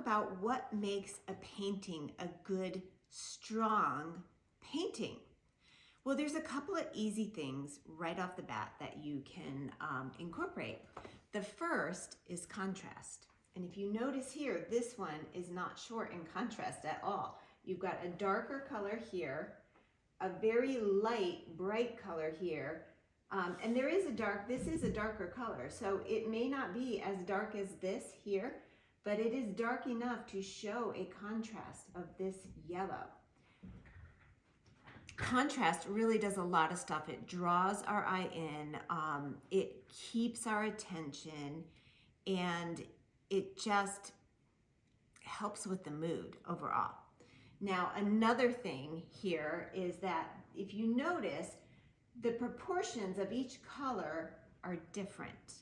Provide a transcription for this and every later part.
about what makes a painting a good, strong painting. Well, there's a couple of easy things right off the bat that you can incorporate. The first is contrast. And if you notice here, this one is not short in contrast at all. You've got a darker color here, a very light, bright color here, and there is this is a darker color, so it may not be as dark as this here, but it is dark enough to show a contrast of this yellow. Contrast really does a lot of stuff. It draws our eye in, it keeps our attention, and it just helps with the mood overall. Now, another thing here is that if you notice, the proportions of each color are different.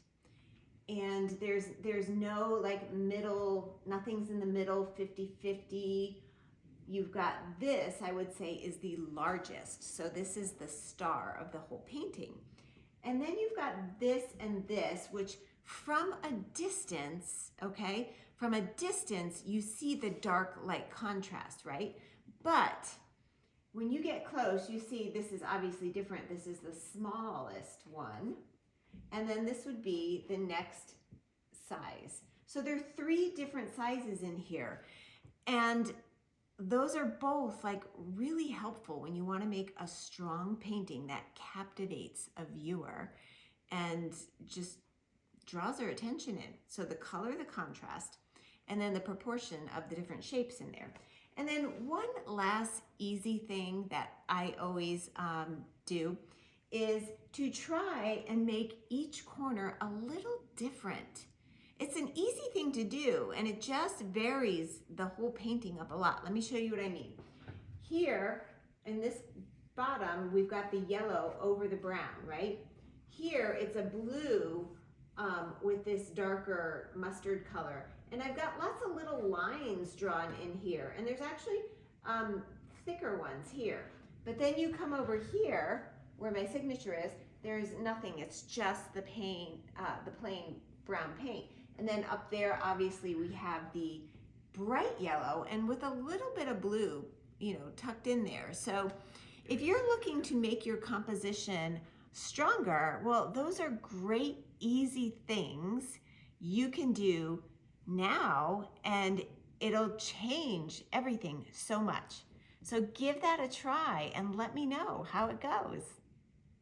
And there's no like middle, nothing's in the middle, 50-50. You've got this, I would say, is the largest. So this is the star of the whole painting. And then you've got this and this, which from a distance, okay, from a distance, you see the dark light contrast, right? But when you get close, you see this is obviously different. This is the smallest one. And then this would be the next size. So there are 3 different sizes in here. And those are both like really helpful when you want to make a strong painting that captivates a viewer and just draws their attention in. So the color, the contrast, and then the proportion of the different shapes in there. And then one last easy thing that I always do is to try and make each corner a little different. It's an easy thing to do, and it just varies the whole painting up a lot. Let me show you what I mean. Here, in this bottom, we've got the yellow over the brown, right? Here, it's a blue with this darker mustard color. And I've got lots of little lines drawn in here, and there's actually thicker ones here. But then you come over here, where my signature is, there's nothing. It's just the plain brown paint. And then up there, obviously, we have the bright yellow and with a little bit of blue, you know, tucked in there. So if you're looking to make your composition stronger, well, those are great, easy things you can do now, and it'll change everything so much. So give that a try and let me know how it goes.